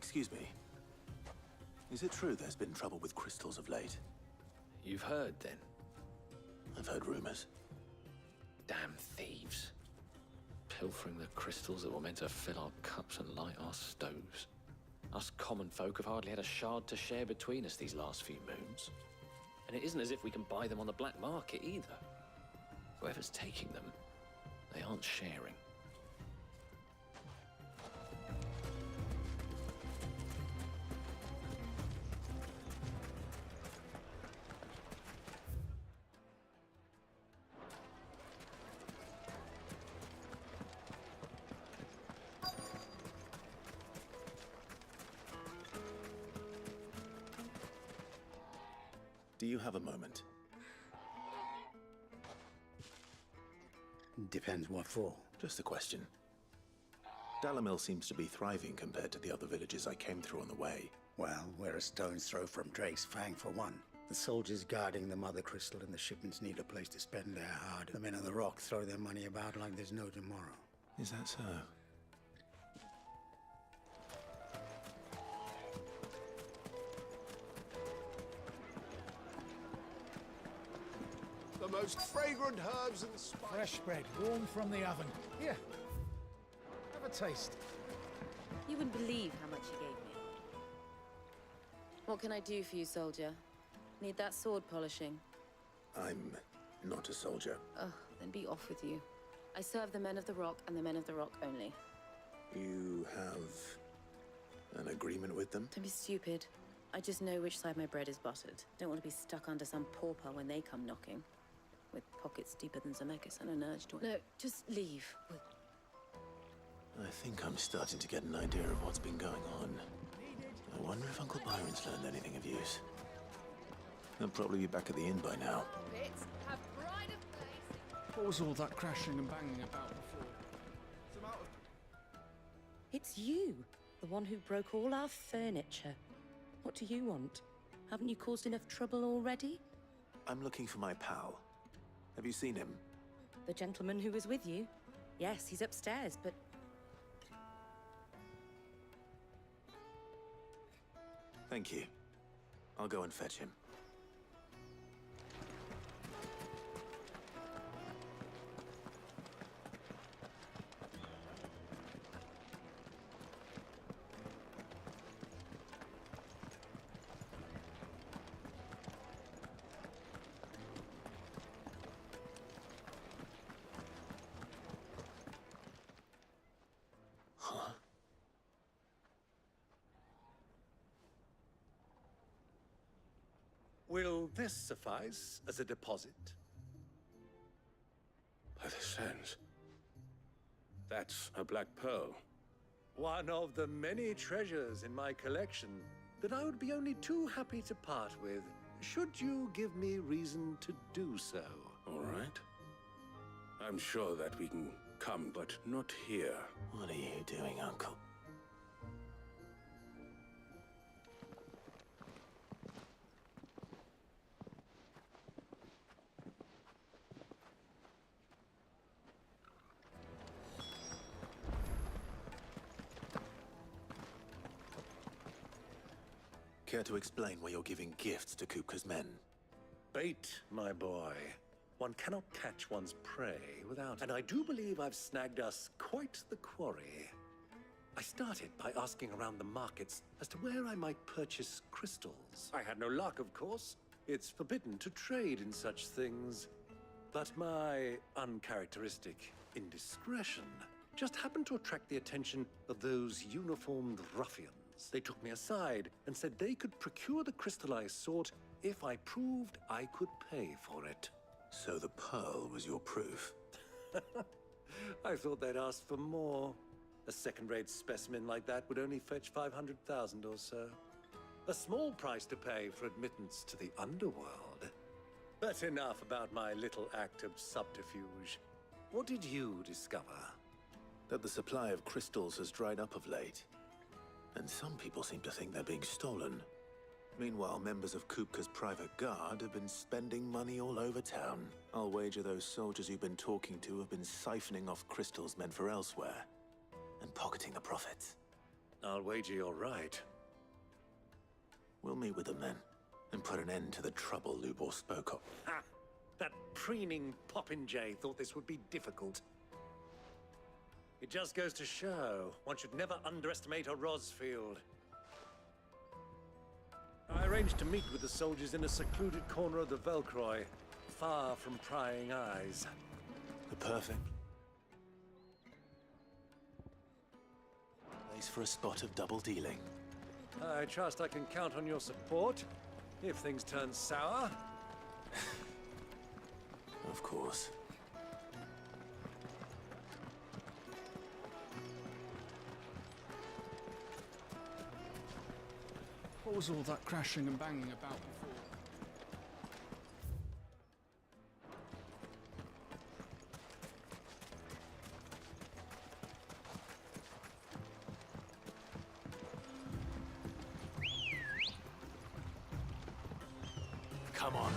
Excuse me. Is it true there's been trouble with crystals of late? You've heard, then? I've heard rumors. Damn thieves. Pilfering the crystals that were meant to fill our cups and light our stoves. Us common folk have hardly had a shard to share between us these last few moons. And it isn't as if we can buy them on the black market either. Whoever's taking them, they aren't sharing. Do you have a moment? Depends what for. Just a question. Dalamil seems to be thriving compared to the other villages I came through on the way. Well, we're a stone's throw from Drake's Fang for one. The soldiers guarding the mother crystal and the shipments need a place to spend their hard. The men of the rock throw their money about like there's no tomorrow. Is that so? The most fragrant herbs and spices. Fresh bread, warm from the oven. Here, have a taste. You wouldn't believe how much he gave me. What can I do for you, soldier? Need that sword polishing? I'm not a soldier. Ugh, then be off with you. I serve the men of the rock and the men of the rock only. You have an agreement with them? Don't be stupid. I just know which side my bread is buttered. Don't want to be stuck under some pauper when they come knocking. With pockets deeper than Zemeckis and an urge to... No, just leave. I think I'm starting to get an idea of what's been going on. I wonder if Uncle Byron's learned anything of use. He'll probably be back at the inn by now. What was all that crashing and banging about before? It's you, the one who broke all our furniture. What do you want? Haven't you caused enough trouble already? I'm looking for my pal. Have you seen him? The gentleman who was with you? Yes, he's upstairs, but... Thank you. I'll go and fetch him. Will this suffice as a deposit? By the sands. That's a black pearl. One of the many treasures in my collection that I would be only too happy to part with, should you give me reason to do so. All right. I'm sure that we can come, but not here. What are you doing, Uncle? Care to explain why you're giving gifts to Kupka's men? Bait, my boy. One cannot catch one's prey without... And I do believe I've snagged us quite the quarry. I started by asking around the markets as to where I might purchase crystals. I had no luck, of course. It's forbidden to trade in such things. But my uncharacteristic indiscretion just happened to attract the attention of those uniformed ruffians. They took me aside and said they could procure the crystal I sought if I proved I could pay for it. So the pearl was your proof? I thought they'd ask for more. A second-rate specimen like that would only fetch 500,000 or so. A small price to pay for admittance to the underworld. But enough about my little act of subterfuge. What did you discover? That the supply of crystals has dried up of late. And some people seem to think they're being stolen. Meanwhile, members of Kupka's private guard have been spending money all over town. I'll wager those soldiers you've been talking to have been siphoning off crystals meant for elsewhere, and pocketing the profits. I'll wager you're right. We'll meet with them then, and put an end to the trouble Lubor spoke of. Ha! That preening popinjay thought this would be difficult. It just goes to show one should never underestimate a Rosfield. I arranged to meet with the soldiers in a secluded corner of the Velcroy, far from prying eyes. The perfect place for a spot of double dealing. I trust I can count on your support if things turn sour. Of course. What was all that crashing and banging about before? Come on.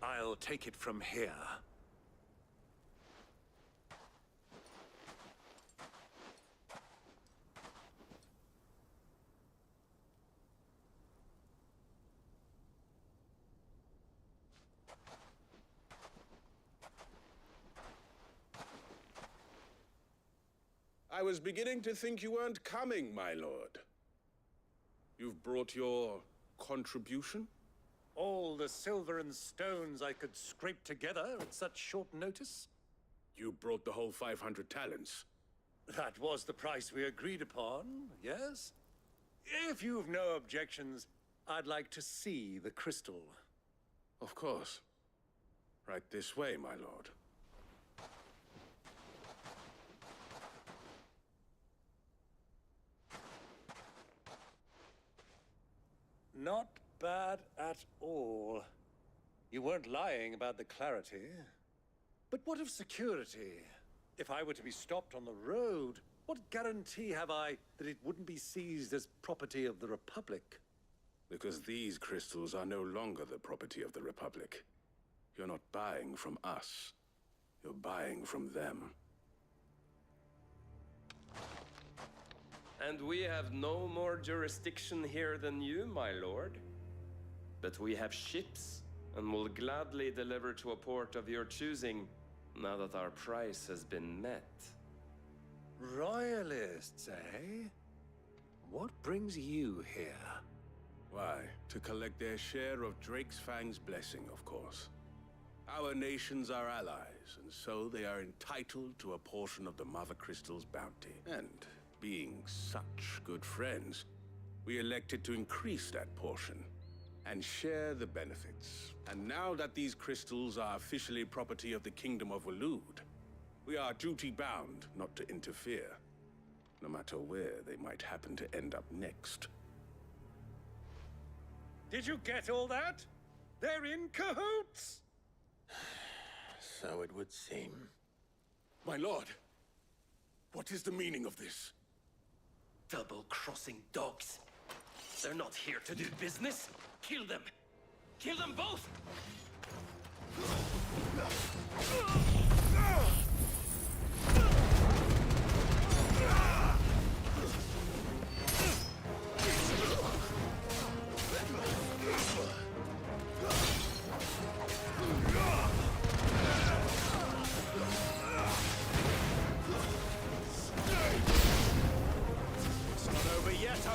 I'll take it from here. I was beginning to think you weren't coming, my lord. You've brought your contribution? All the silver and stones I could scrape together at such short notice? You brought the whole 500 talents. That was the price we agreed upon, yes? If you've no objections, I'd like to see the crystal. Of course. Right this way, my lord. Not bad at all. You weren't lying about the clarity. But what of security? If I were to be stopped on the road, what guarantee have I that it wouldn't be seized as property of the Republic? Because these crystals are no longer the property of the Republic. You're not buying from us. You're buying from them. And we have no more jurisdiction here than you, my lord. But we have ships, and will gladly deliver to a port of your choosing, now that our price has been met. Royalists, eh? What brings you here? Why, to collect their share of Drake's Fang's blessing, of course. Our nations are allies, and so they are entitled to a portion of the Mother Crystal's bounty. And being such good friends, we elected to increase that portion and share the benefits. And now that these crystals are officially property of the Kingdom of Waloed, we are duty-bound not to interfere, no matter where they might happen to end up next. Did you get all that? They're in cahoots! So it would seem. My lord, what is the meaning of this? Double-crossing dogs. They're not here to do business. Kill them! Kill them both! It's not over yet,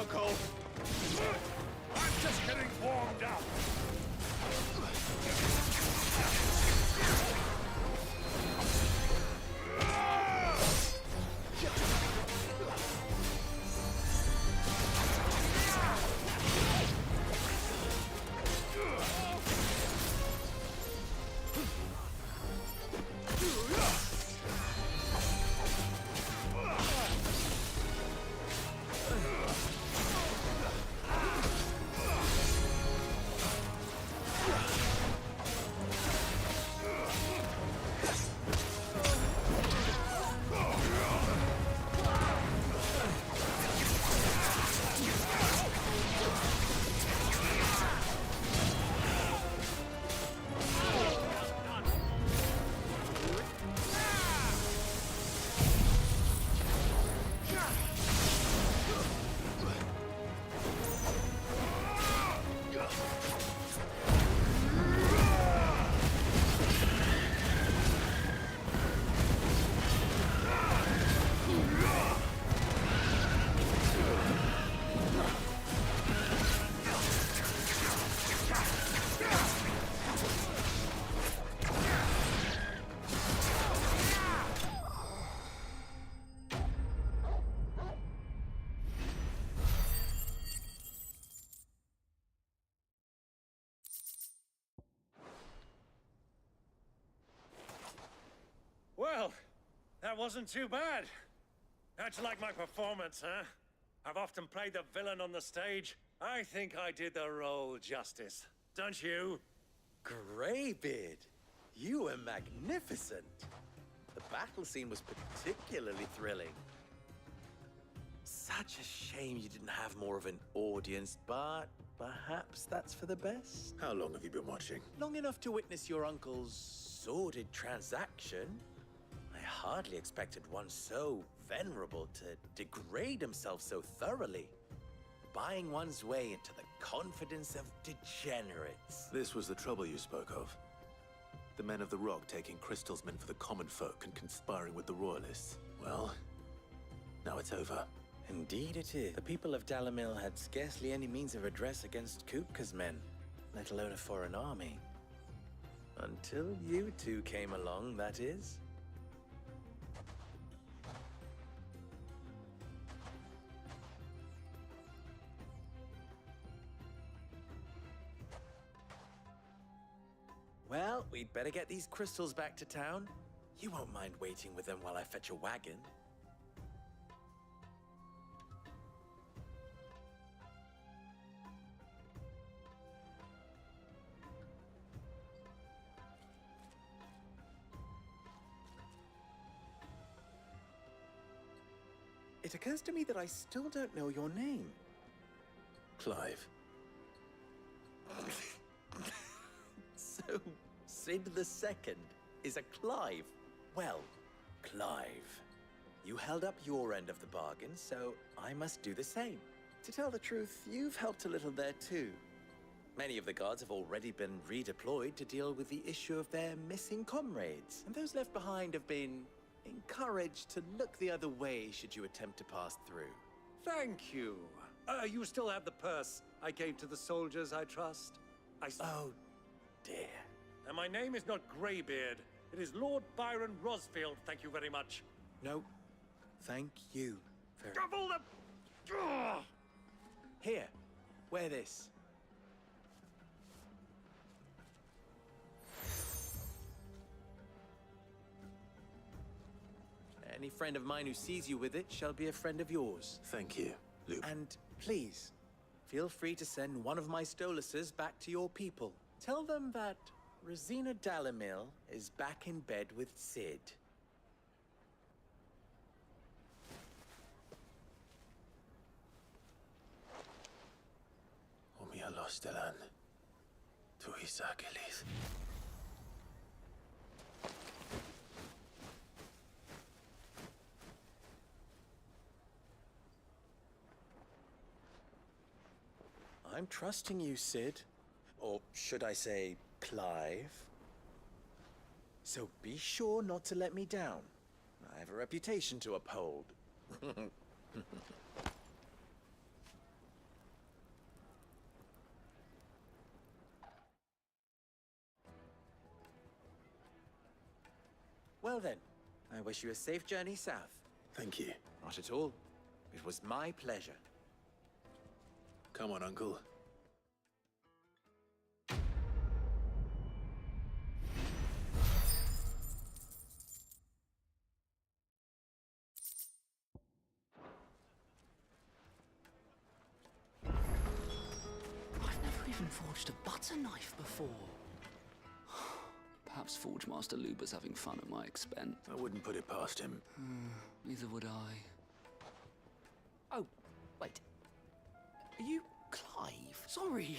wasn't too bad. How'd you like my performance, huh? I've often played the villain on the stage. I think I did the role justice. Don't you? Greybeard, you were magnificent. The battle scene was particularly thrilling. Such a shame you didn't have more of an audience, but perhaps that's for the best. How long have you been watching? Long enough to witness your uncle's sordid transaction. I hardly expected one so venerable to degrade himself so thoroughly. Buying one's way into the confidence of degenerates. This was the trouble you spoke of. The men of the Rock taking crystals meant for the common folk and conspiring with the Royalists. Well, now it's over. Indeed it is. The people of Dalamil had scarcely any means of redress against Kupka's men, let alone a foreign army. Until you two came along, that is. Well, we'd better get these crystals back to town. You won't mind waiting with them while I fetch a wagon. It occurs to me that I still don't know your name. Clive. So, Sid the Second is a Clive. Well, Clive, you held up your end of the bargain, so I must do the same. To tell the truth, you've helped a little there too. Many of the guards have already been redeployed to deal with the issue of their missing comrades, and those left behind have been encouraged to look the other way should you attempt to pass through. Thank you. You still have the purse I gave to the soldiers, I trust? Oh, dear. And my name is not Greybeard. It is Lord Byron Rosfield, thank you very much. No, thank you very Of all the... Ugh! Here, wear this. Any friend of mine who sees you with it shall be a friend of yours. Thank you, Luke. And please, feel free to send one of my Stoluses back to your people. Tell them that Rosina Dalamil is back in bed with Sid. Omia Lostelan. Tu Isakelis. I'm trusting you, Sid. Or should I say, Clive? So be sure not to let me down. I have a reputation to uphold. Well then, I wish you a safe journey south. Thank you. Not at all. It was my pleasure. Come on, Uncle. I've never even forged a butter knife before. Perhaps Forge Master Luber's having fun at my expense. I wouldn't put it past him. Neither would I. Oh, wait. Are you Clive? Sorry,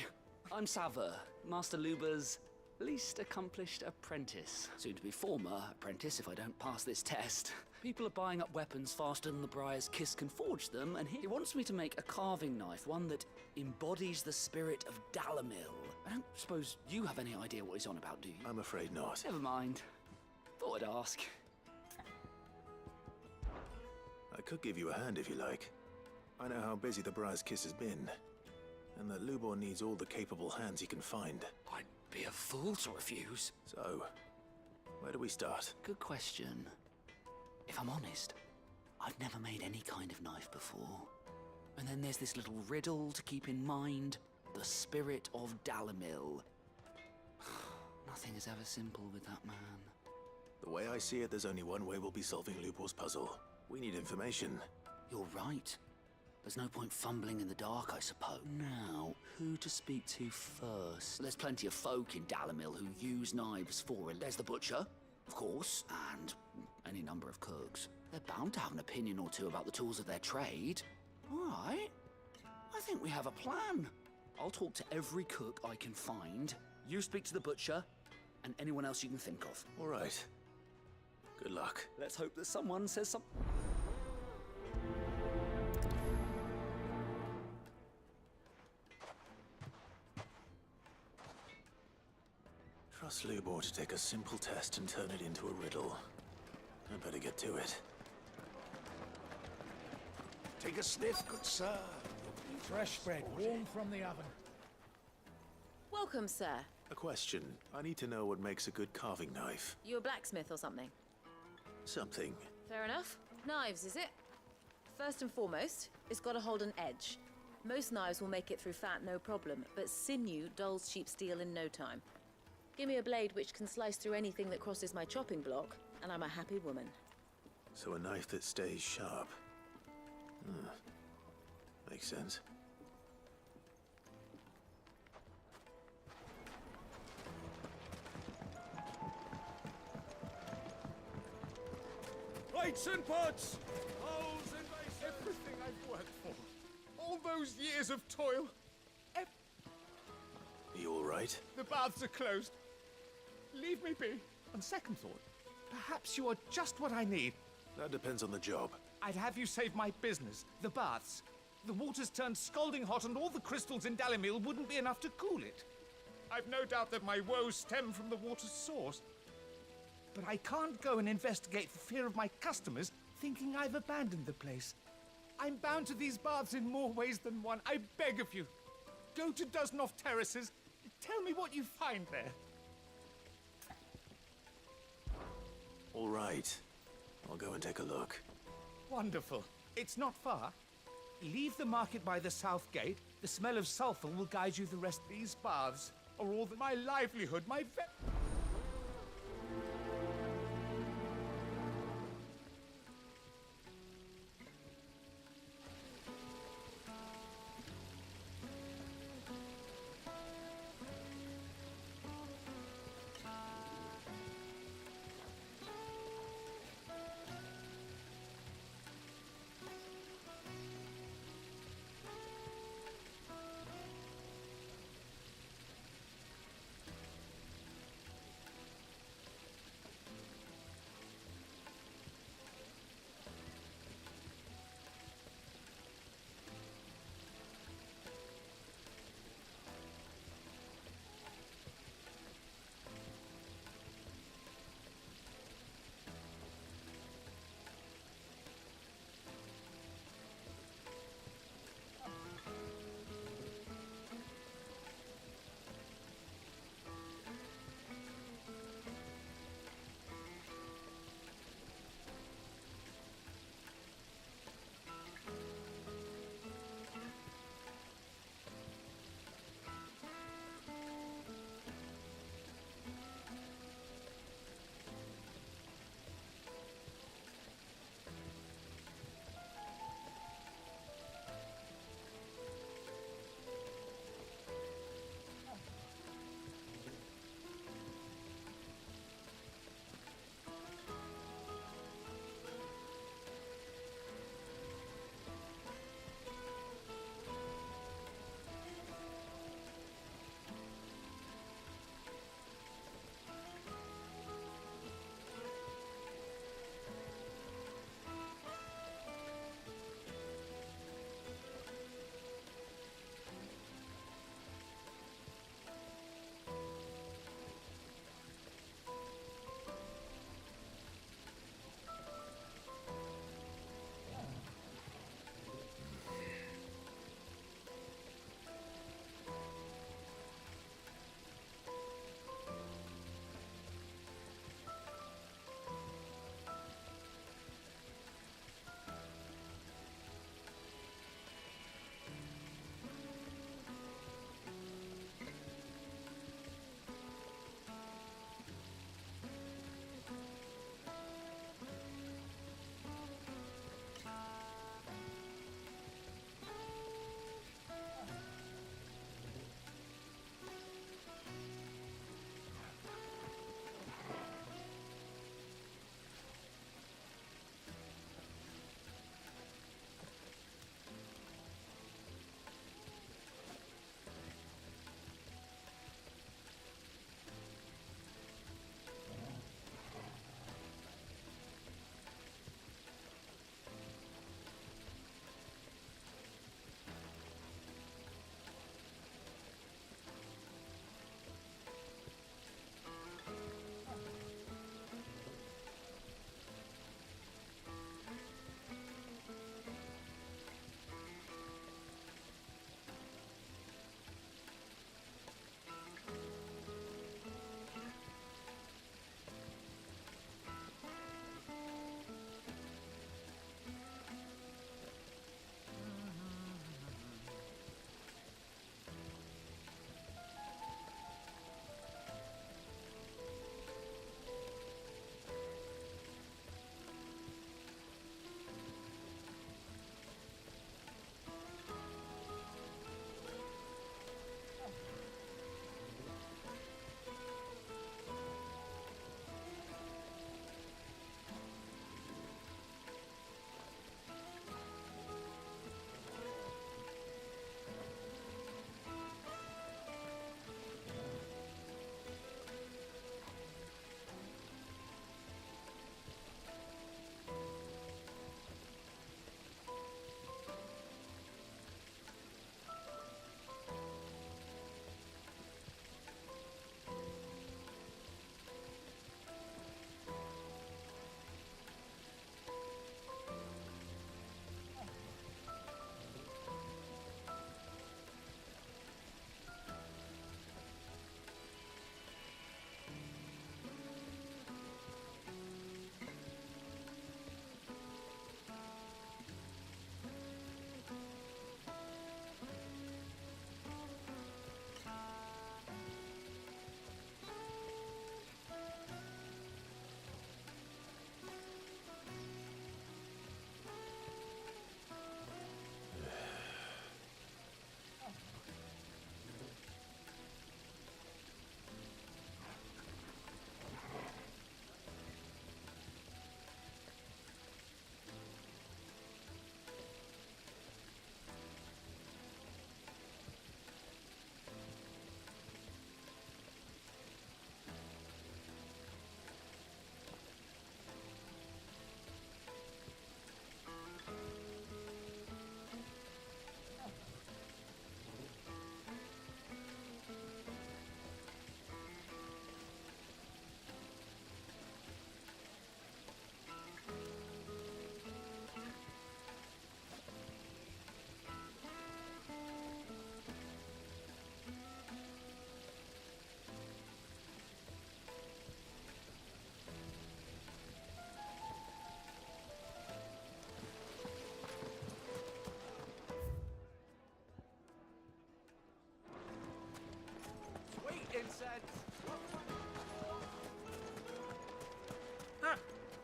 I'm Sava, Master Luber's least accomplished apprentice. Soon to be former apprentice if I don't pass this test. People are buying up weapons faster than the Briar's Kiss can forge them, and he wants me to make a carving knife, one that embodies the spirit of Dalamil. I don't suppose you have any idea what he's on about, do you? I'm afraid not. Never mind. Thought I'd ask. I could give you a hand if you like. I know how busy the Briar's Kiss has been, and that Lubor needs all the capable hands he can find. I'd be a fool to refuse. So, where do we start? Good question. If I'm honest, I've never made any kind of knife before. And then there's this little riddle to keep in mind. The spirit of Dalamil. Nothing is ever simple with that man. The way I see it, there's only one way we'll be solving Lubor's puzzle. We need information. You're right. There's no point fumbling in the dark, I suppose. Now, who to speak to first? There's plenty of folk in Dalamil who use knives for it. There's the butcher, of course, and any number of cooks. They're bound to have an opinion or two about the tools of their trade. All right. I think we have a plan. I'll talk to every cook I can find. You speak to the butcher, and anyone else you can think of. All right. Good luck. Let's hope that someone says something. Trust Lubor to take a simple test and turn it into a riddle. I better get to it. Take a sniff, good sir. Fresh bread, warm from the oven. Welcome, sir. A question. I need to know what makes a good carving knife. You a blacksmith or something? Something. Fair enough. Knives, is it? First and foremost, it's got to hold an edge. Most knives will make it through fat, no problem, but sinew dulls cheap steel in no time. Give me a blade which can slice through anything that crosses my chopping block, and I'm a happy woman. So a knife that stays sharp. Makes sense. Plates and pots! Bowls and basins! Everything I've worked for. All those years of toil. You all right? The baths are closed. Leave me be. On second thought, perhaps you are just what I need. That depends on the job. I'd have you save my business, the baths. The water's turned scalding hot and all the crystals in Dalamil wouldn't be enough to cool it. I've no doubt that my woes stem from the water's source. But I can't go and investigate for fear of my customers thinking I've abandoned the place. I'm bound to these baths in more ways than one. I beg of you. Go to Dusnoff Terraces. Tell me what you find there. All right. I'll go and take a look. Wonderful. It's not far. Leave the market by the south gate. The smell of sulfur will guide you the rest. These baths are all my livelihood, my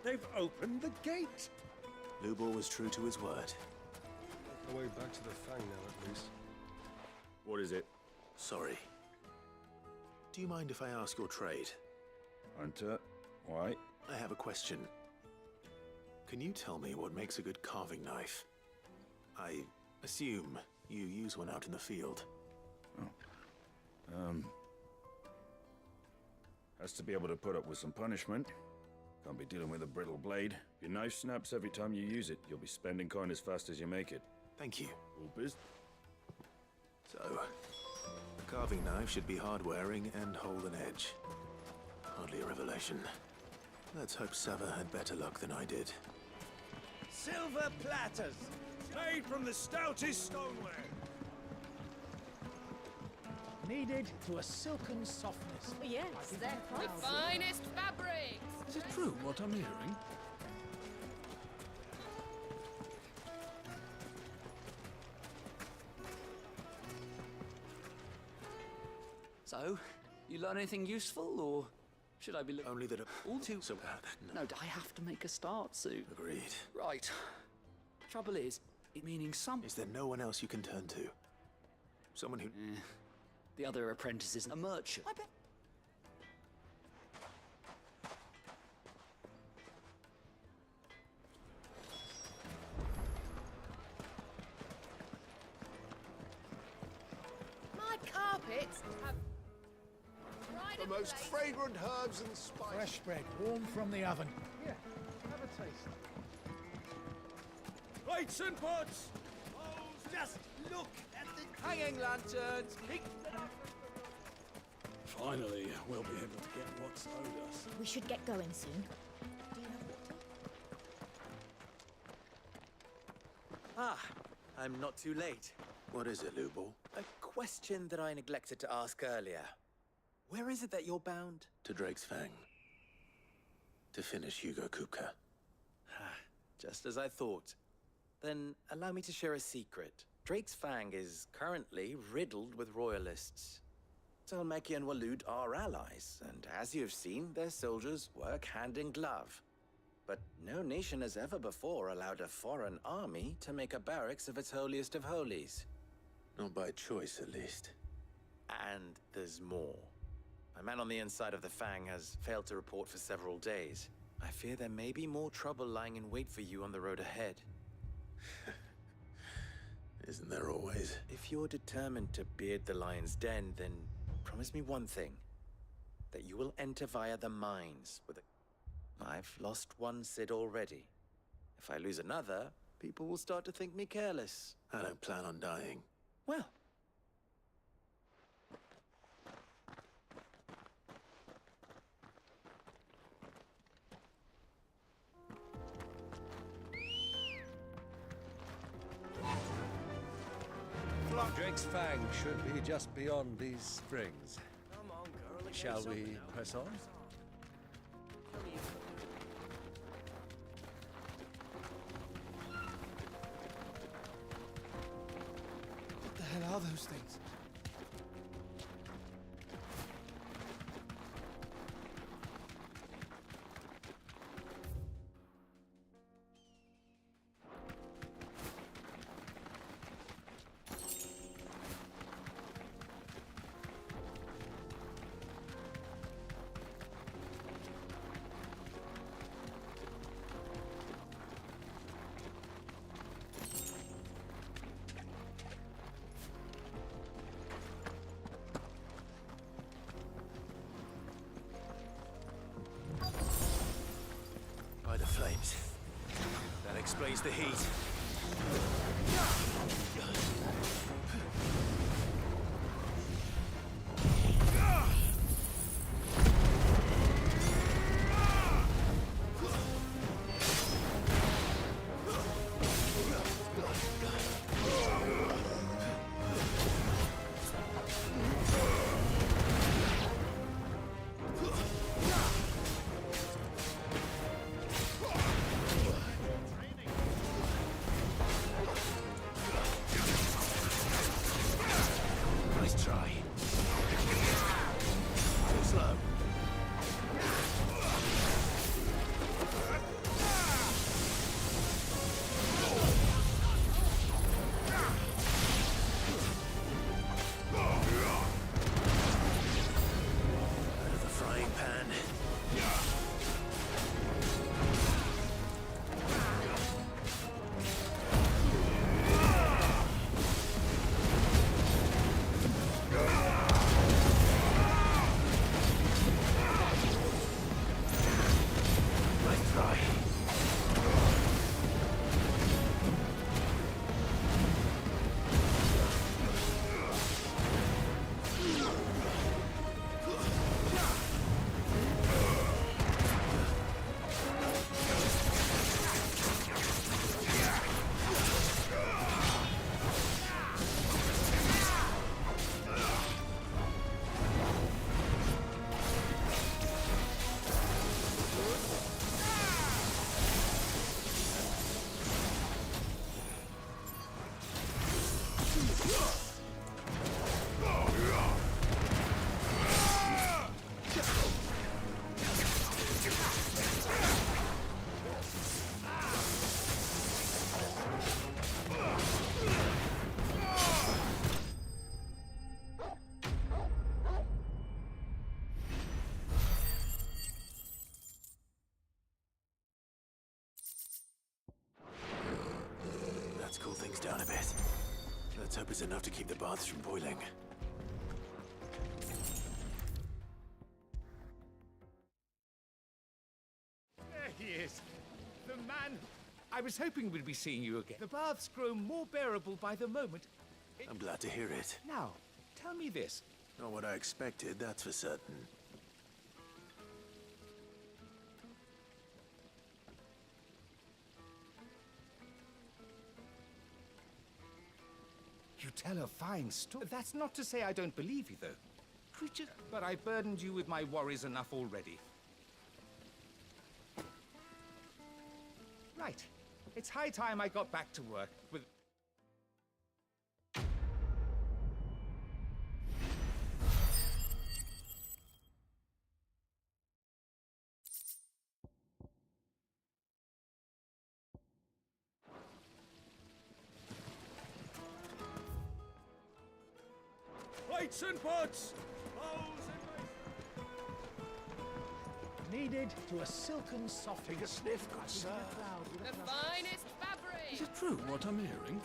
They've opened the gate! Lubor was true to his word. Make our way back to the Fang now, at least. What is it? Sorry. Do you mind if I ask your trade? Hunter. Why? I have a question. Can you tell me what makes a good carving knife? I assume you use one out in the field. Has to be able to put up with some punishment. Can't be dealing with a brittle blade. If your knife snaps every time you use it, you'll be spending coin as fast as you make it. Thank you. All biz? So, a carving knife should be hard-wearing and hold an edge. Hardly a revelation. Let's hope Sava had better luck than I did. Silver platters, made from the stoutest stoneware. Kneaded to a silken softness. Yes, they're The finest fabrics! Is it true what I'm hearing? So, you learn anything useful, or should I be looking? Only that All too... So, No, I have to make a start soon. agreed. Right. Trouble is, it meaning some... Is there no one else you can turn to? Someone who... The other apprentice isn't a merchant. I bet... My carpets have... The most fragrant herbs and spices. Fresh bread, warm from the oven. Here, have a taste. Plates and pots! Oh, just look at the hanging lanterns! Finally, we'll be able to get what's owed us. We should get going soon. Ah, I'm not too late. What is it, Lubor? A question that I neglected to ask earlier. Where is it that you're bound? To Drake's Fang. To finish Hugo Kupka. Just as I thought. Then allow me to share a secret. Drake's Fang is currently riddled with royalists. Talmeki and Walud are allies, and as you've seen, their soldiers work hand in glove. But no nation has ever before allowed a foreign army to make a barracks of its holiest of holies. Not by choice, at least. And there's more. A man on the inside of the Fang has failed to report for several days. I fear there may be more trouble lying in wait for you on the road ahead. Isn't there always? If you're determined to beard the lion's den, then promise me one thing. That you will enter via the mines with a... I've lost one Cid already. If I lose another, people will start to think me careless. I don't plan on dying. Well... Drake's Fang should be just beyond these springs. Come on, girl. Shall we press on? What the hell are those things? By the flames. That explains the heat. down a bit. Let's hope it's enough to keep the baths from boiling. There he is. The man. I was hoping we'd be seeing you again. The baths grow more bearable by the moment. I'm glad to hear it. Now, tell me this. Not what I expected, that's for certain. You tell a fine story. That's not to say I don't believe you, though. Creature, but I burdened you with my worries enough already. Right. It's high time I got back to work with... Plates and pots! Needed to a silken soft. Take a sniff, good sir. The finest fabric! Is it true what I'm hearing?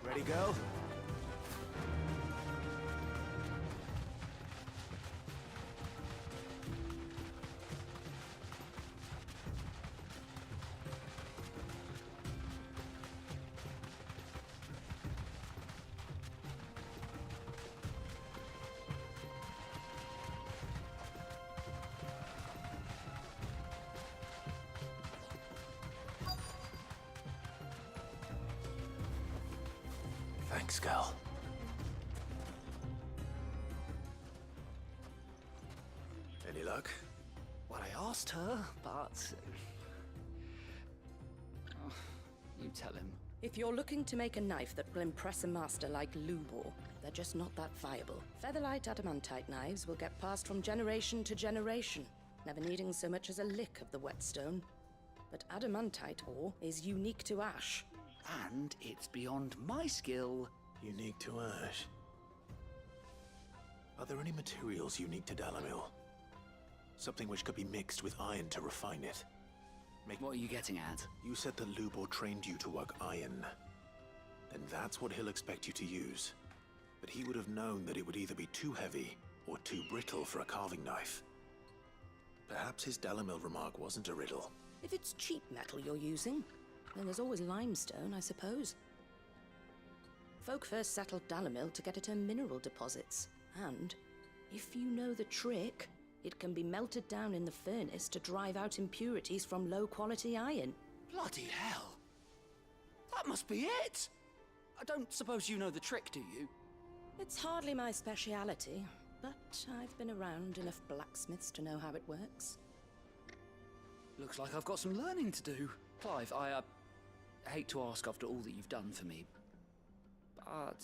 Ready, go? Thanks, Gal. Any luck? Well, I asked her, but... Oh, you tell him. If you're looking to make a knife that will impress a master like Lubor, they're just not that viable. Featherlight adamantite knives will get passed from generation to generation, never needing so much as a lick of the whetstone. But adamantite ore is unique to ash. And it's beyond my skill. Unique to ash. Are there any materials unique to Dalamil? Something which could be mixed with iron to refine it. What are you getting at? You said that Lubor trained you to work iron. Then that's what he'll expect you to use. But he would have known that it would either be too heavy or too brittle for a carving knife. Perhaps his Dalamil remark wasn't a riddle. If it's cheap metal you're using, then there's always limestone, I suppose. Folk first settled Dalamil to get at her mineral deposits, and if you know the trick, it can be melted down in the furnace to drive out impurities from low-quality iron. Bloody hell! That must be it! I don't suppose you know the trick, do you? It's hardly my speciality, but I've been around enough blacksmiths to know how it works. Looks like I've got some learning to do. Clive, I hate to ask after all that you've done for me, but...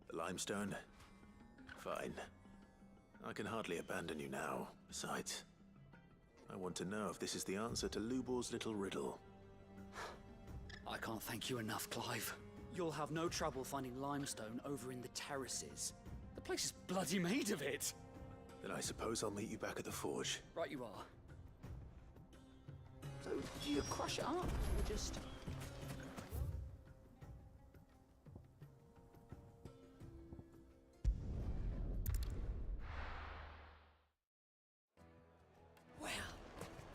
The limestone? Fine. I can hardly abandon you now. Besides, I want to know if this is the answer to Lubor's little riddle. I can't thank you enough, Clive. You'll have no trouble finding limestone over in the terraces. The place is bloody made of it. Then I suppose I'll meet you back at the forge. Right you are. So, do you crush it up, or just... Well,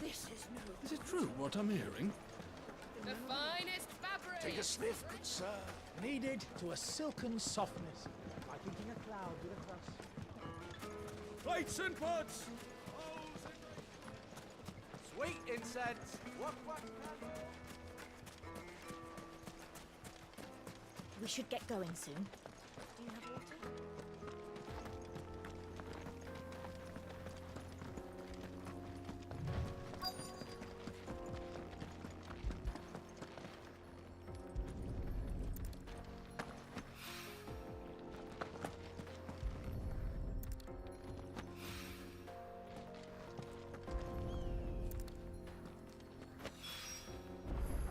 this is new. Is it true what I'm hearing? The finest fabric! Take a sniff, good sir. Needed to a silken softness. Like inking a cloud with a crust. Plates and pots! Sweet incense! What? We should get going soon. Do you have water?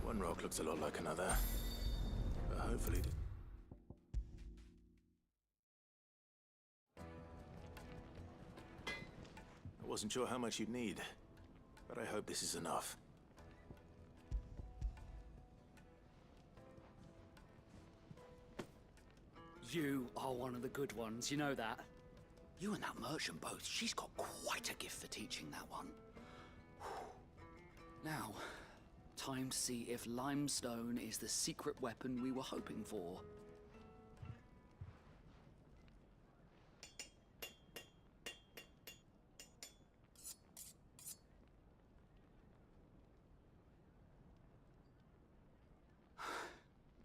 One rock looks a lot like another. But hopefully... Wasn't sure how much you'd need, but I hope this is enough. You are one of the good ones, you know that? You and that merchant both, she's got quite a gift for teaching that one. Now, time to see if limestone is the secret weapon we were hoping for.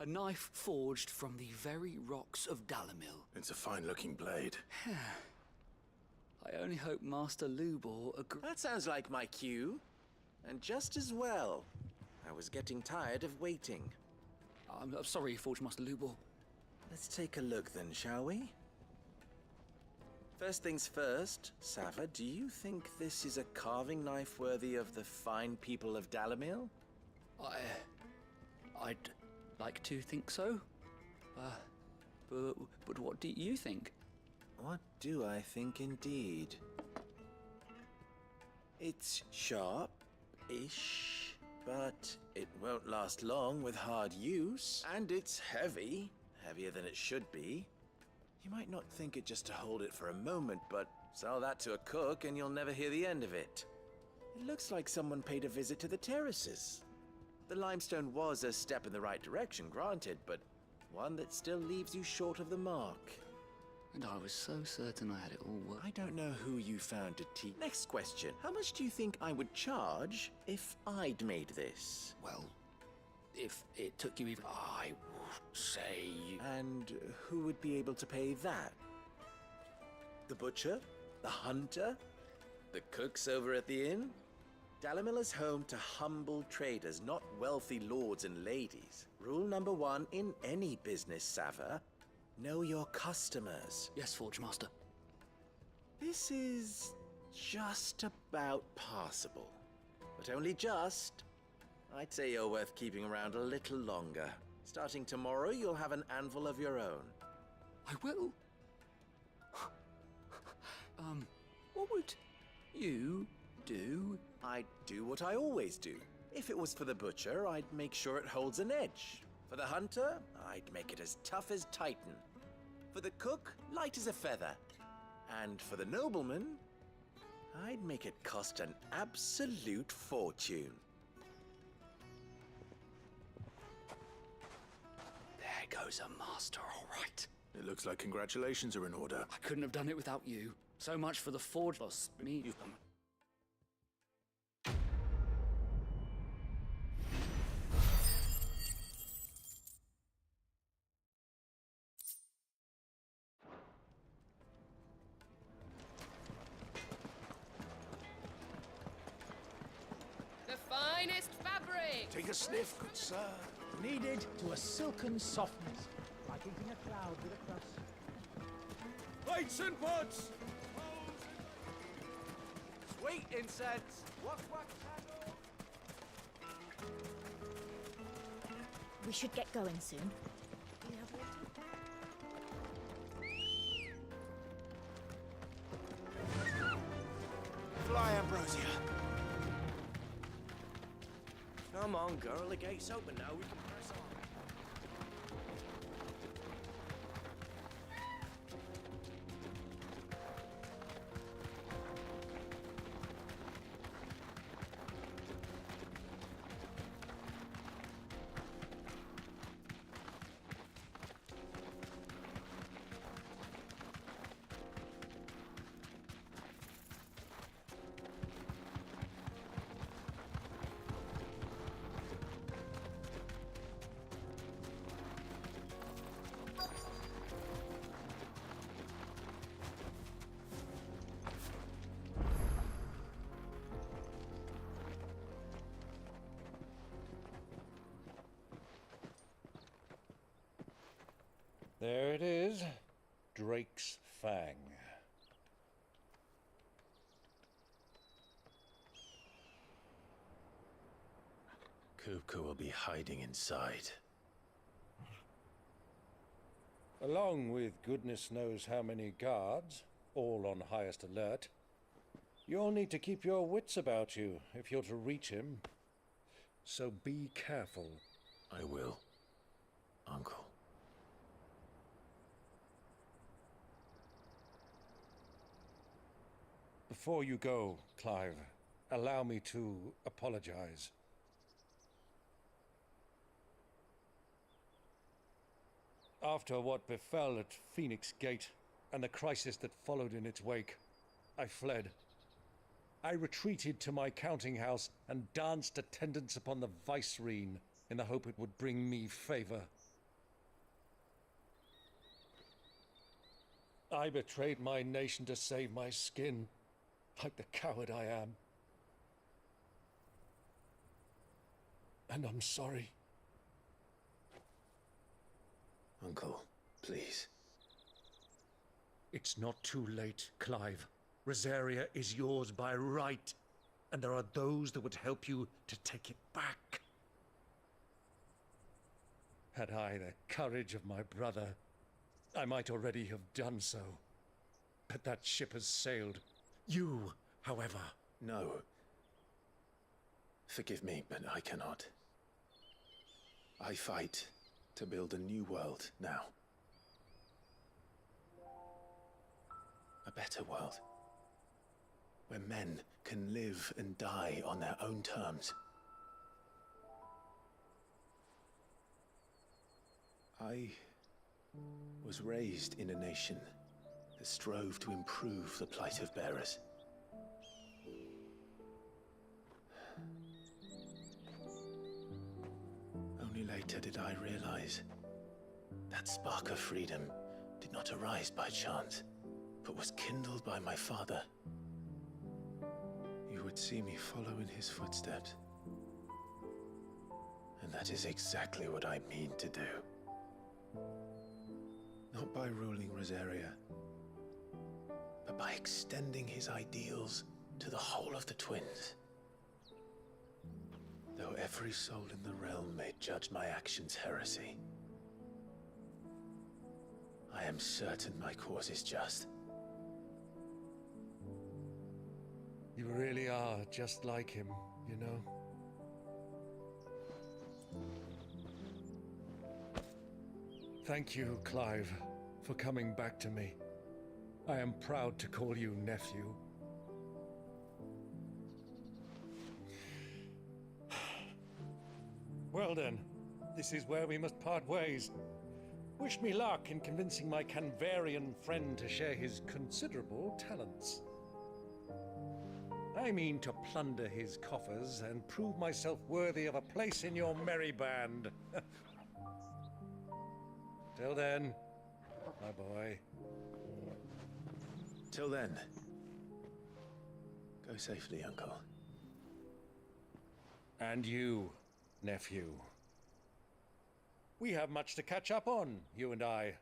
A knife forged from the very rocks of Dalimil. It's a fine-looking blade. I only hope Master Lubor agrees. That sounds like my cue. And just as well. I was getting tired of waiting. I'm sorry, Forge Master Lubor. Let's take a look then, shall we? First things first, Sava, do you think this is a carving knife worthy of the fine people of Dalimil? I'd like to think so. But what do you think? What do I think indeed? It's sharp-ish, but it won't last long with hard use. And it's heavy, heavier than it should be. You might not think it just to hold it for a moment, but sell that to a cook and you'll never hear the end of it. It looks like someone paid a visit to the terraces. The limestone was a step in the right direction, granted, but one that still leaves you short of the mark. And I was so certain I had it all worked. I don't know who you found to teach. Next question. How much do you think I would charge if I'd made this? Well, if it took you even... I would say... And who would be able to pay that? The butcher? The hunter? The cooks over at the inn? Dalimil is home to humble traders, not wealthy lords and ladies. Rule number 1 in any business, Sava. Know your customers. Yes, Forge Master. This is just about passable. But only just. I'd say you're worth keeping around a little longer. Starting tomorrow, you'll have an anvil of your own. I will? What would you do? I'd do what I always do. If it was for the butcher, I'd make sure it holds an edge. For the hunter, I'd make it as tough as Titan. For the cook, light as a feather. And for the nobleman, I'd make it cost an absolute fortune. There goes a master, all right. It looks like congratulations are in order. I couldn't have done it without you. So much for the forge loss. Me. The finest fabric! Take a sniff, good sir. Kneaded to a silken softness, like eating a cloud with a crust. Lights and pots! Sweet incense! Wax candle! We should get going soon. Do you have water? Fly, Ambrosia. Come on, girl. The gate's open now. We can press on. There it is. Drake's Fang. Kupka will be hiding inside. Along with goodness knows how many guards, all on highest alert. You'll need to keep your wits about you if you're to reach him. So be careful. I will, Uncle. Before you go, Clive, allow me to apologize. After what befell at Phoenix Gate and the crisis that followed in its wake, I fled. I retreated to my counting house and danced attendance upon the vicereine in the hope it would bring me favor. I betrayed my nation to save my skin, like the coward I am. And I'm sorry. Uncle, please. It's not too late, Clive. Rosaria is yours by right, and there are those that would help you to take it back. Had I the courage of my brother, I might already have done so. But that ship has sailed. You, however... No. Forgive me, but I cannot. I fight to build a new world now. A better world. Where men can live and die on their own terms. I was raised in a nation that strove to improve the plight of bearers. Only later did I realize that spark of freedom did not arise by chance, but was kindled by my father. You would see me follow in his footsteps. And that is exactly what I mean to do. Not by ruling Rosaria, but by extending his ideals to the whole of the twins. Though every soul in the realm may judge my actions heresy, I am certain my cause is just. You really are just like him, you know? Thank you, Clive, for coming back to me. I am proud to call you nephew. Well then, this is where we must part ways. Wish me luck in convincing my Canvarian friend to share his considerable talents. I mean to plunder his coffers and prove myself worthy of a place in your merry band. Till then, my boy. Till then, go safely, Uncle. And you, nephew. We have much to catch up on, you and I.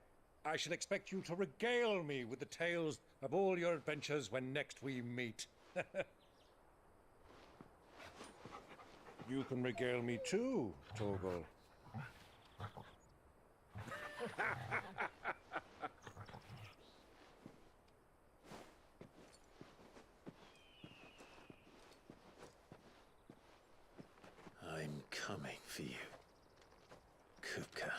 I shall expect you to regale me with the tales of all your adventures when next we meet. You can regale me too, Torgal. I'm coming for you, Kupka.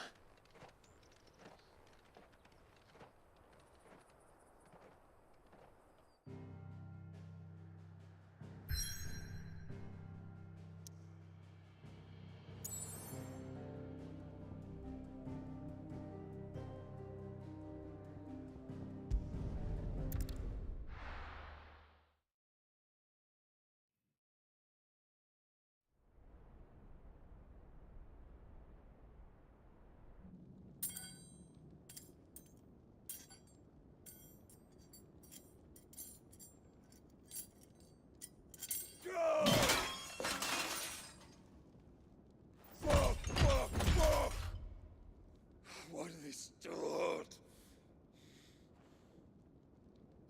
What have they stored?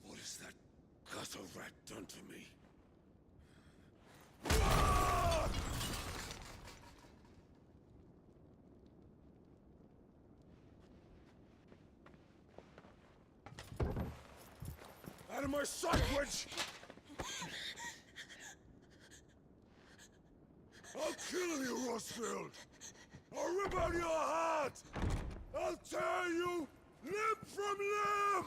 What has that gutter rat done to me? Out of my sight, witch! kill you, Rosfield! I'll rip out your heart! I'll tear you limb from limb!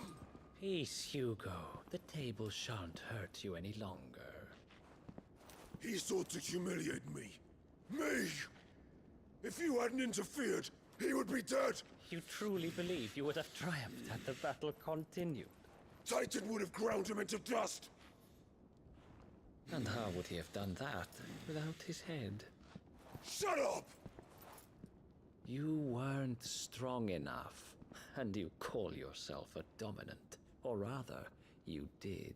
Peace, Hugo. The table shan't hurt you any longer. He sought to humiliate me. Me! If you hadn't interfered, he would be dead! You truly believe you would have triumphed had the battle continued? Titan would have ground him into dust! And how would he have done that without his head? Shut up! You weren't strong enough, and you call yourself a dominant. Or rather, you did.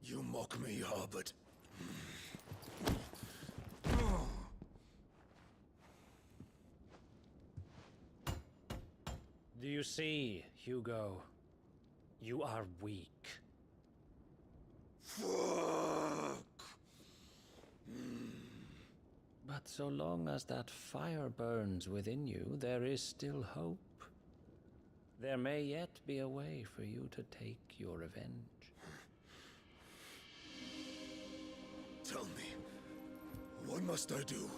You mock me, Harbert. Do you see, Hugo? You are weak. Fuck! But so long as that fire burns within you, there is still hope. There may yet be a way for you to take your revenge. Tell me, what must I do?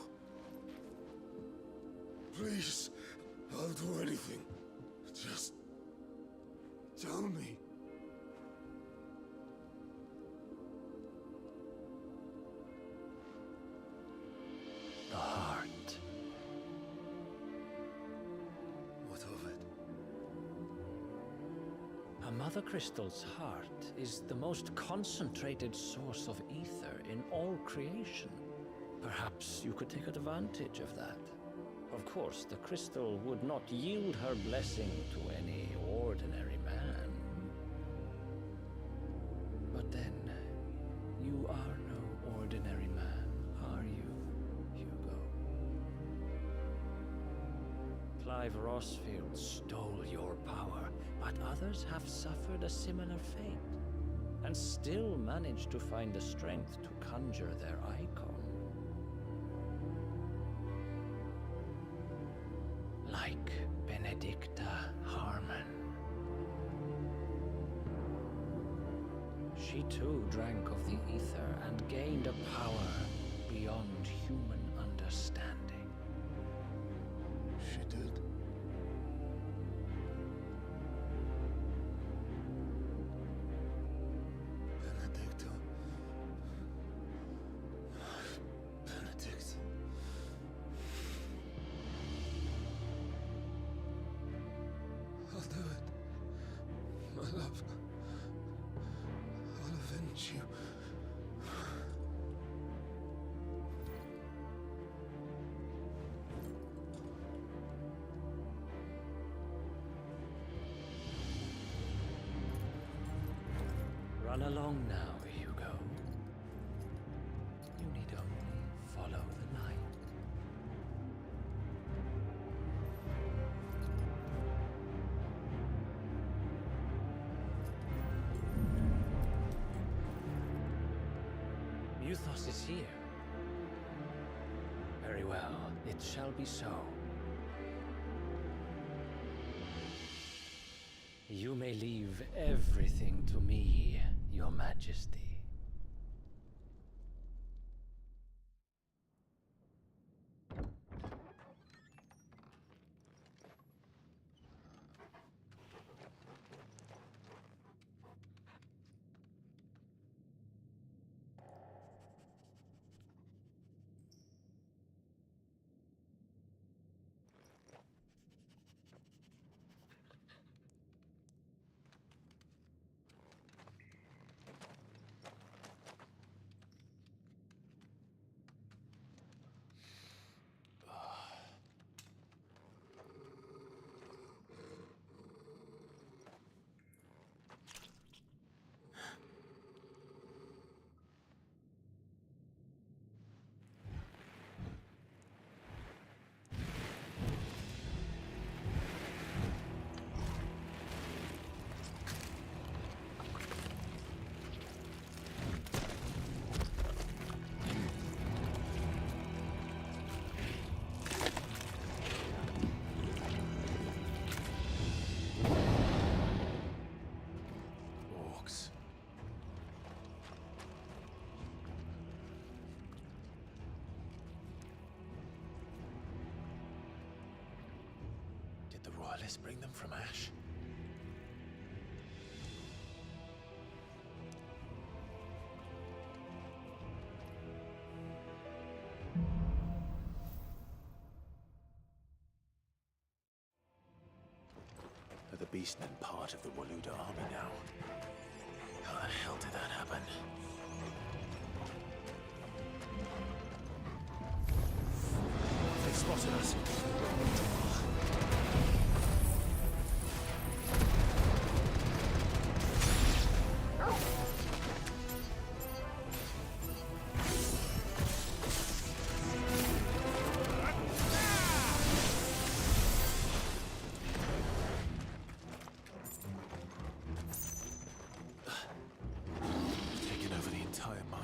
Please, I'll do anything. Just tell me. The heart. What of it? A mother crystal's heart is the most concentrated source of ether in all creation. Perhaps you could take advantage of that. Of course, the crystal would not yield her blessing to any ordinary man. But then, you are no ordinary man, are you, Hugo? Clive Rosfield stole your power, but others have suffered a similar fate, and still managed to find the strength to conjure their icon. Like Benedicta Harmon. She too drank of the ether and gained a power beyond human understanding. She did. Benedicta. Benedict. I'll do it. My love. I'll avenge you. Run along now, Hugo. You need only follow the light. Muthos is here. Very well, it shall be so. You may leave everything to me, Your Majesty. Did the royalists bring them from Ash? Are the beastmen part of the Waluda army now? How the hell did that happen? They spotted us. Taken over the entire mine.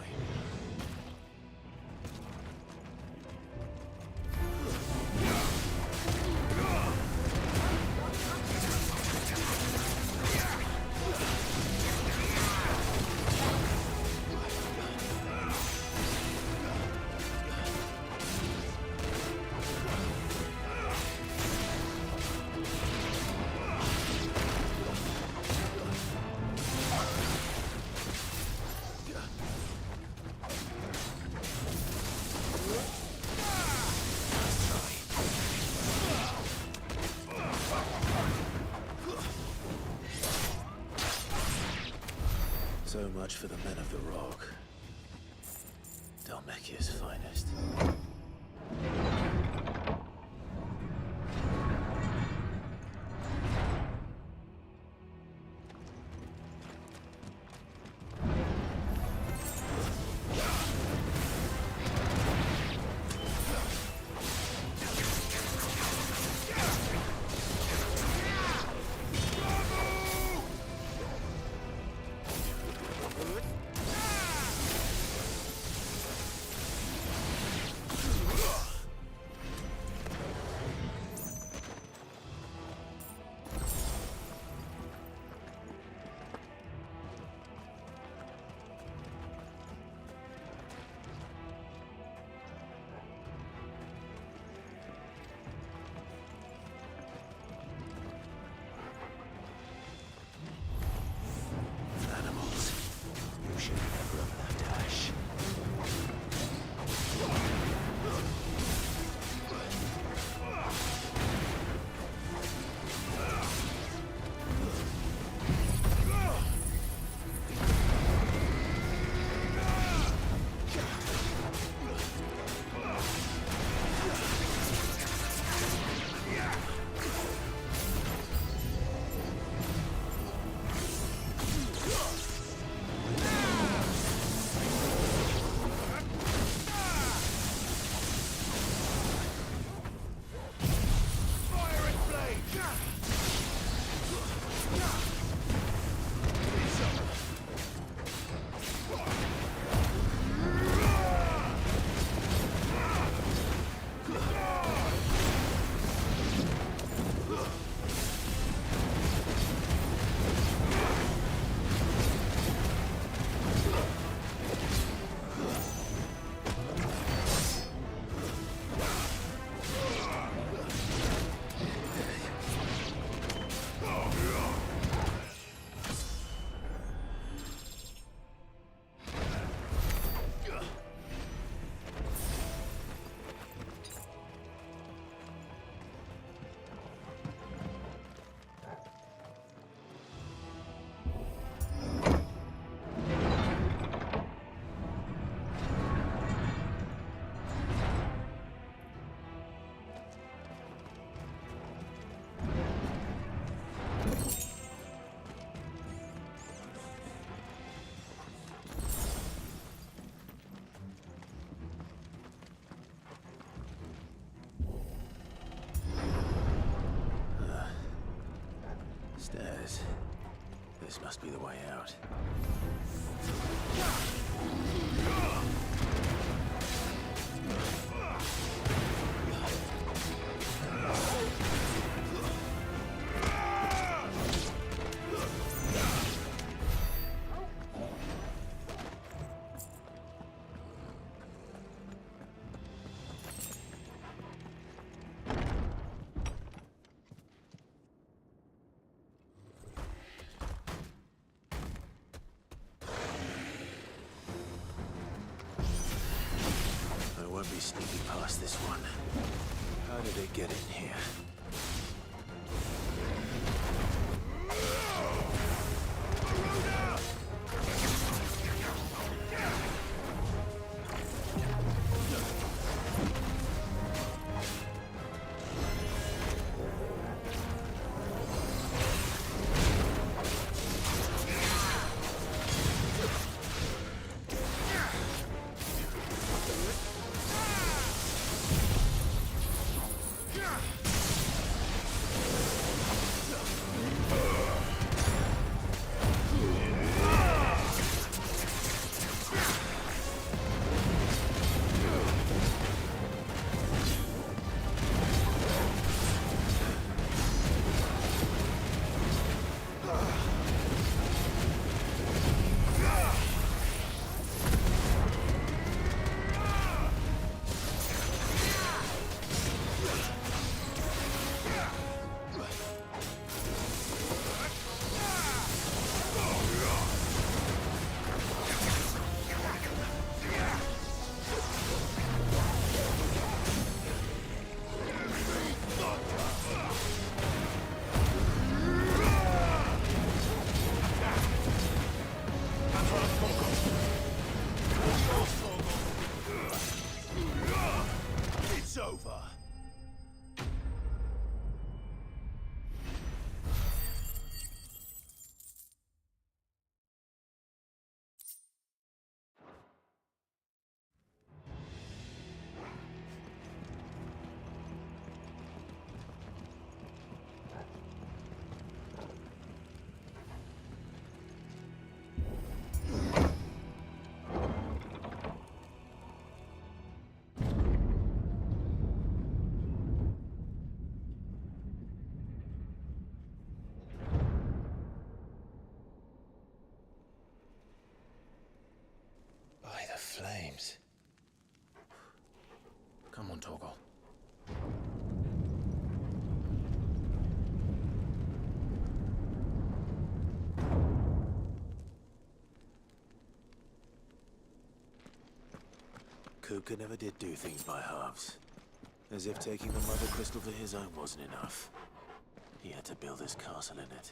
So much for the men of the Rock. Dhalmekia's finest. Animals. You should never have left Ash. Stairs. This must be the way out. past this one. How did it get in here? It's over. By the flames. Come on, Torgal. Kupka never did do things by halves. As if taking the Mother Crystal for his own wasn't enough. He had to build his castle in it.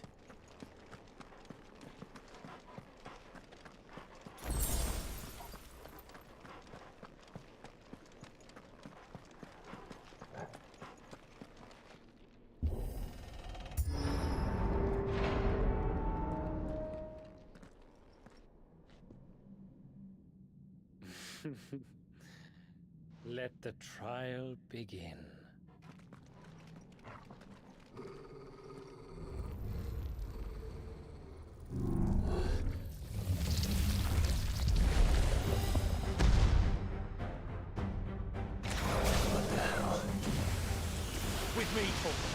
Let the trial begin. What the hell? With me, Torgal.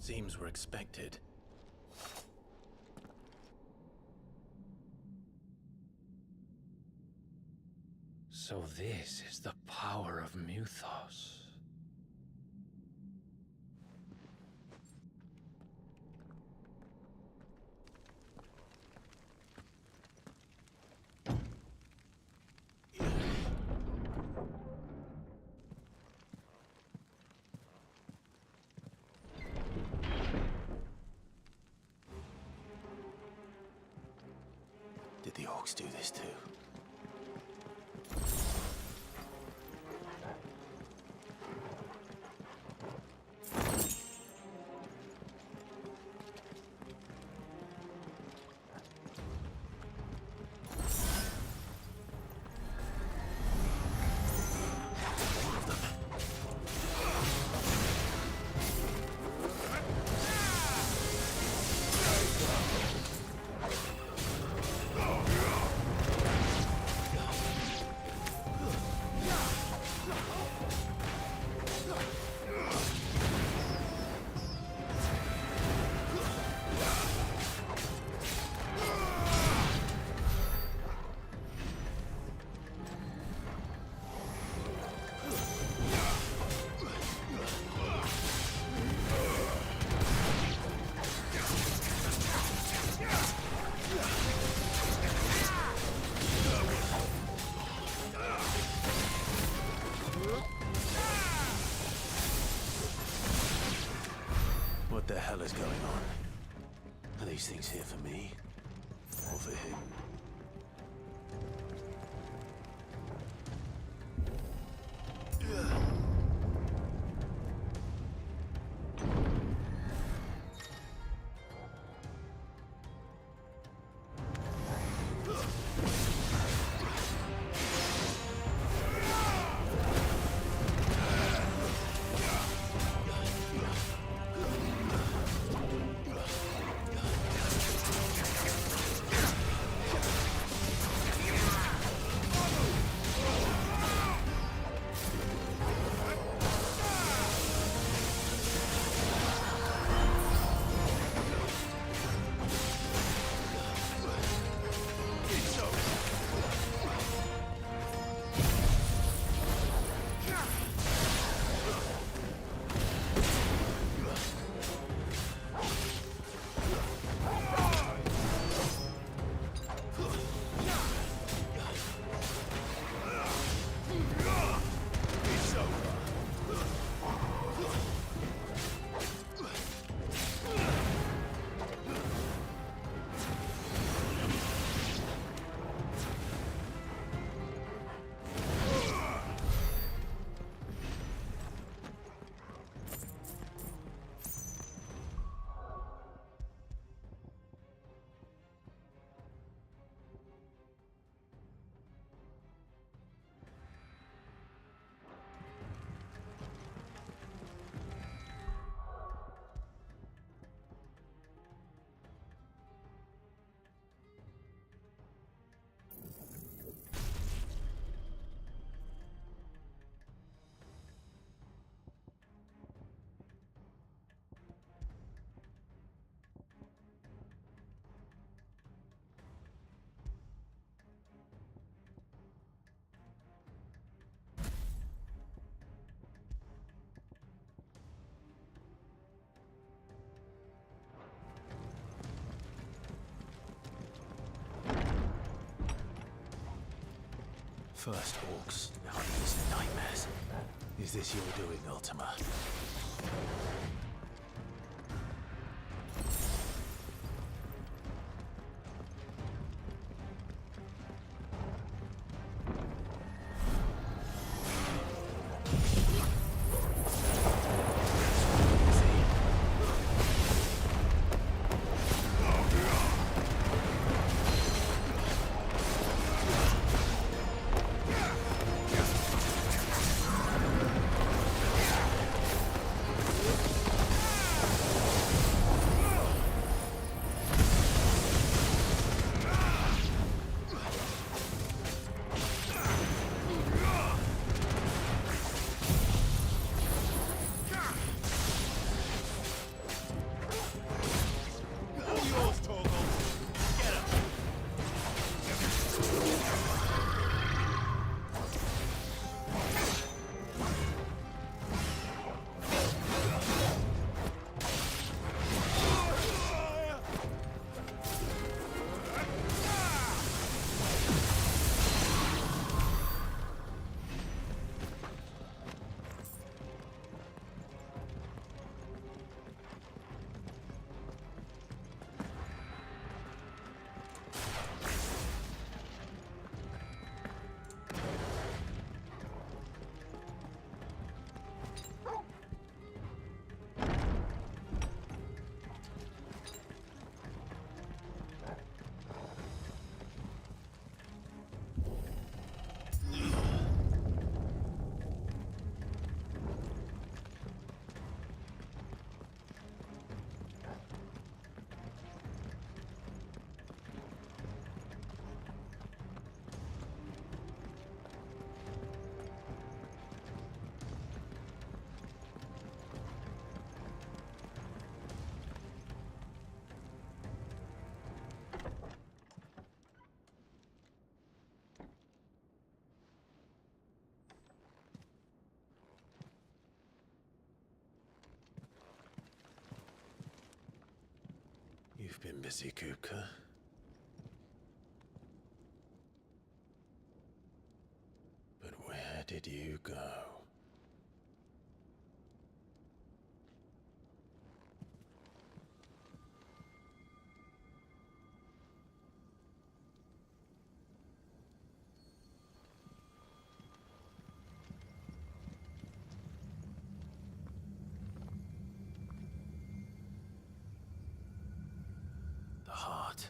Seems we're expected. So this is the power of Muthos. Did the orcs do this too? What the hell is going on? Are these things here for me? Or for him? First orcs, now these nightmares. Is this your doing, Ultima? You've been busy, Kupka. But where did you go? The heart.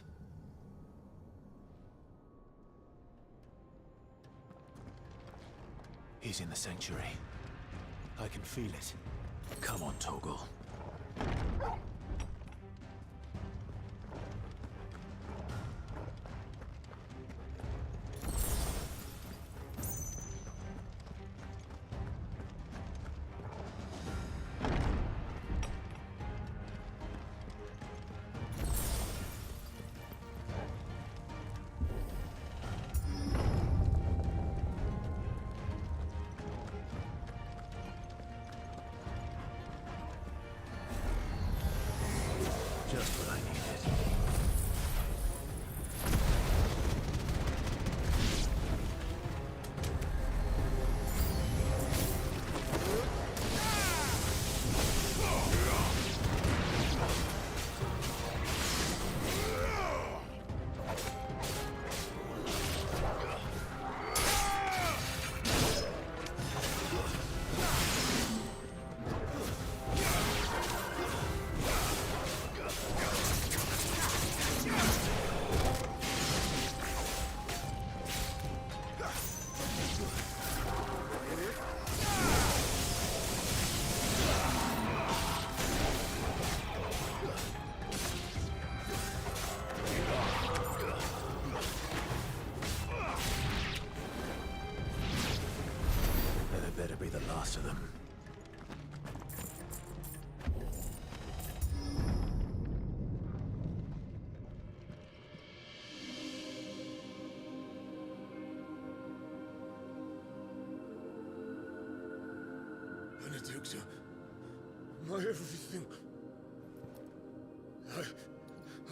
He's in the sanctuary. I can feel it. Come on, Toggle. Just what I needed. Better be the last of them. Benedicta, my everything.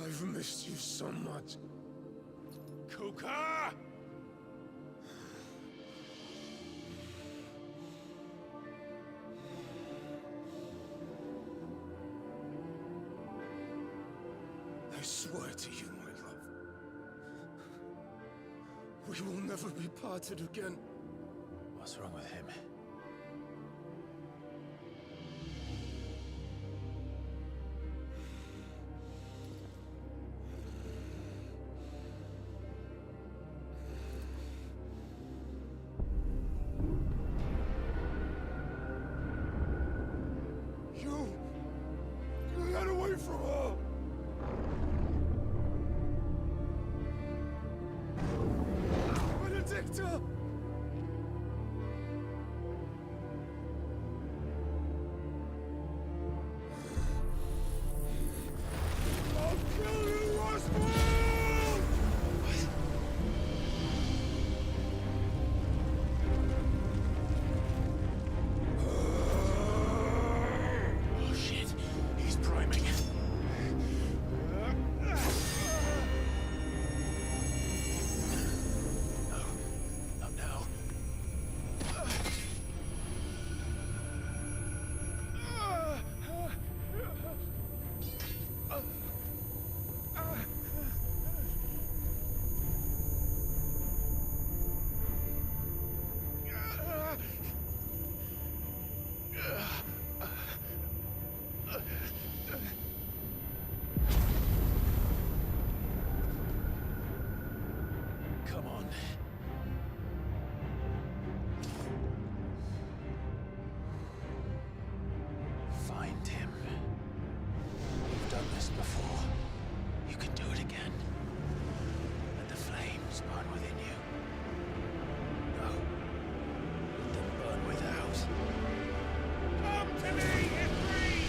I've missed you so much. Kuka! I swear to you, my love, we will never be parted again. What's wrong with him? You got away from her! Benedicta! I'll kill you, Oswald! Oh shit, he's priming. Not now. Come on. Find him. You've done this before. You can do it again. Let the flames burn within you. No. Let them burn without. Come to me, Ifrit!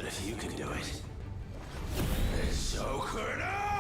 But if you can do it, then so could I!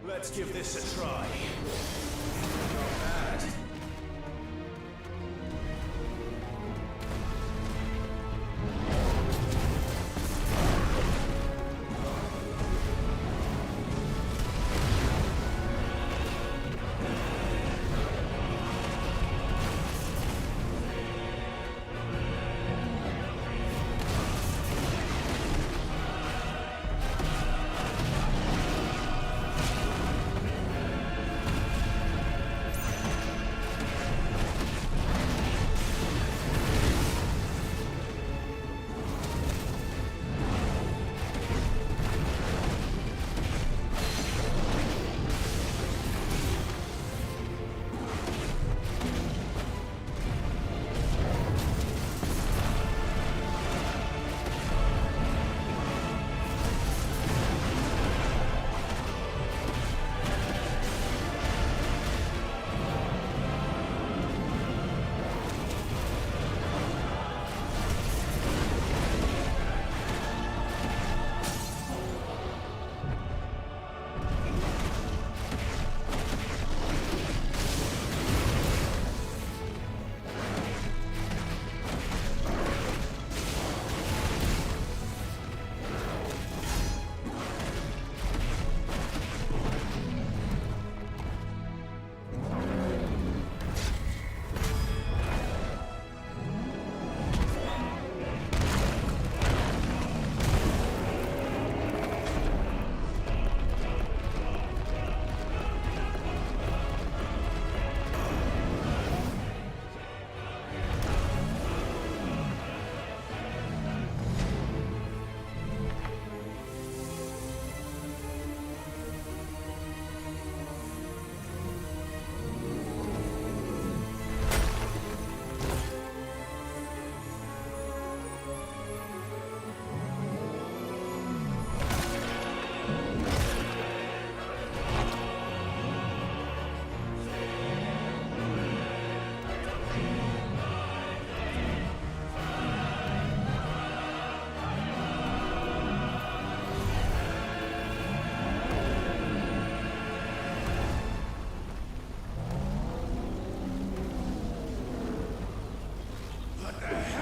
Let's give this a try. Not bad.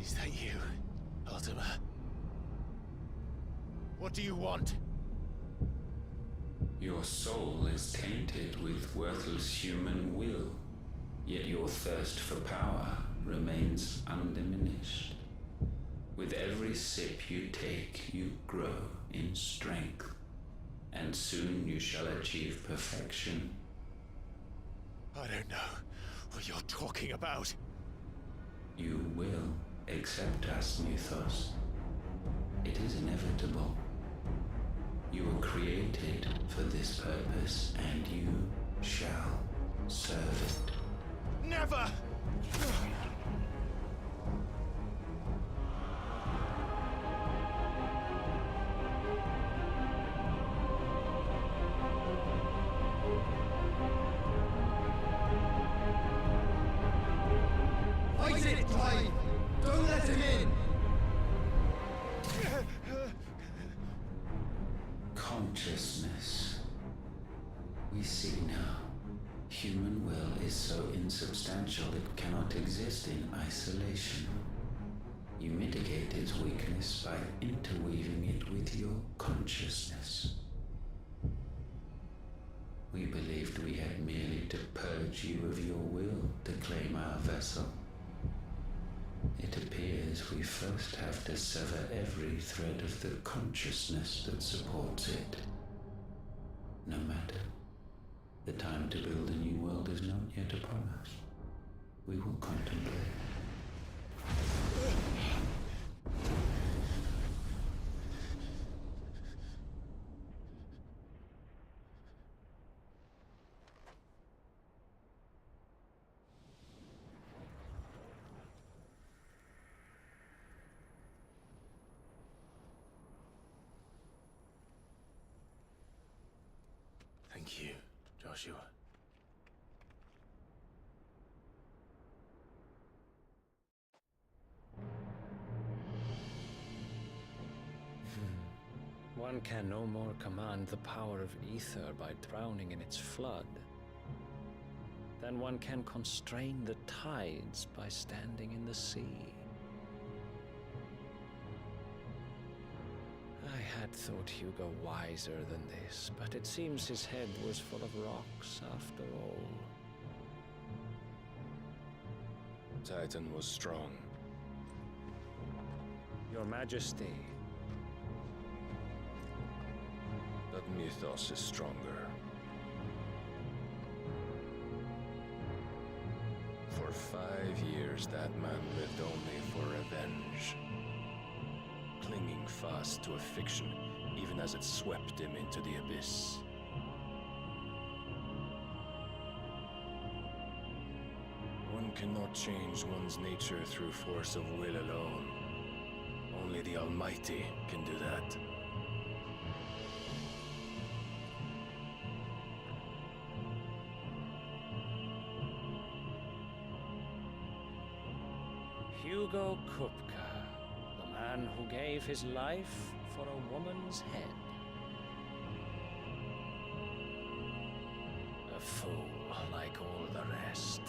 Is that you, Ultima? What do you want? Your soul is tainted with worthless human will, yet your thirst for power remains undiminished. With every sip you take, you grow in strength, and soon you shall achieve perfection. I don't know what you're talking about. You will accept us, Mythos. It is inevitable. You were created for this purpose, and you shall serve it. Never! Fight it, Clive! Don't let him in! Consciousness. We see now. Human will is so insubstantial it cannot exist in isolation. You mitigate its weakness by interweaving it with your consciousness. We believed we had merely to purge you of your will to claim our vessel. It appears we first have to sever every thread of the consciousness that supports it. No matter. The time to build a new world is not yet upon us. We will contemplate. Thank you, Joshua. One can no more command the power of ether by drowning in its flood than one can constrain the tides by standing in the sea. I had thought Hugo wiser than this, but it seems his head was full of rocks after all. Titan was strong. Your Majesty. But Mythos is stronger. For 5 years, that man lived only for revenge. Clinging fast to a fiction, even as it swept him into the abyss. One cannot change one's nature through force of will alone. Only the Almighty can do that. Hugo Kupka, the man who gave his life for a woman's head. A fool like all the rest.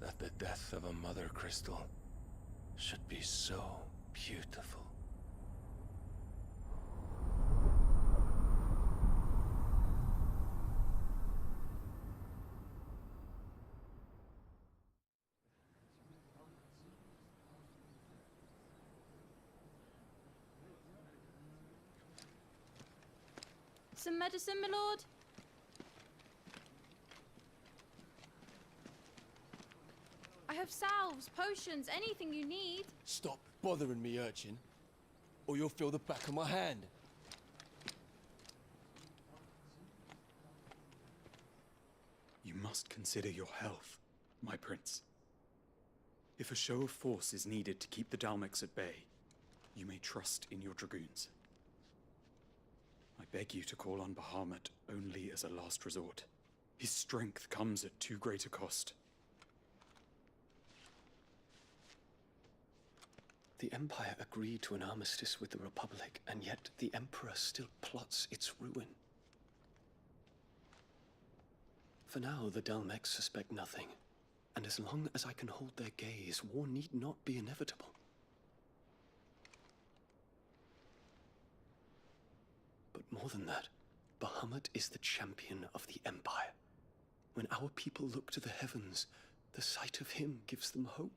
That the death of a mother crystal should be so beautiful. Some medicine, my lord? I have salves, potions, anything you need. Stop bothering me, urchin, or you'll feel the back of my hand. You must consider your health, my prince. If a show of force is needed to keep the Dalmex at bay, you may trust in your dragoons. I beg you to call on Bahamut only as a last resort. His strength comes at too great a cost. The Empire agreed to an armistice with the Republic, and yet the Emperor still plots its ruin. For now, the Dalmex suspect nothing, and as long as I can hold their gaze, war need not be inevitable. But more than that, Bahamut is the champion of the Empire. When our people look to the heavens, the sight of him gives them hope.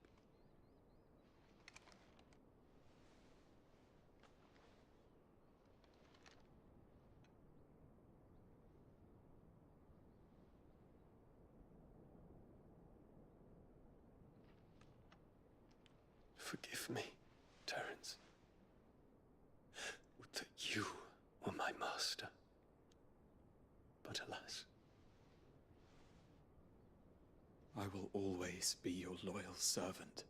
Forgive me, Terence. Would that you were my master. But alas. I will always be your loyal servant.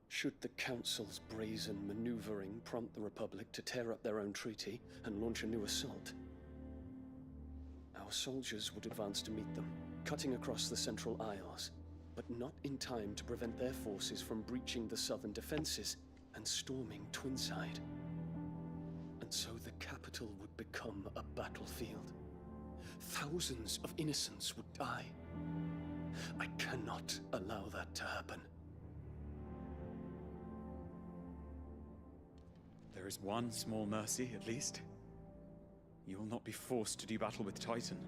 Should the Council's brazen maneuvering prompt the Republic to tear up their own treaty and launch a new assault, our soldiers would advance to meet them, cutting across the Central Isles, but not in time to prevent their forces from breaching the southern defenses and storming Twinside. And so the capital would become a battlefield. Thousands of innocents would die. I cannot allow that to happen. There is one small mercy, at least. You will not be forced to do battle with Titan.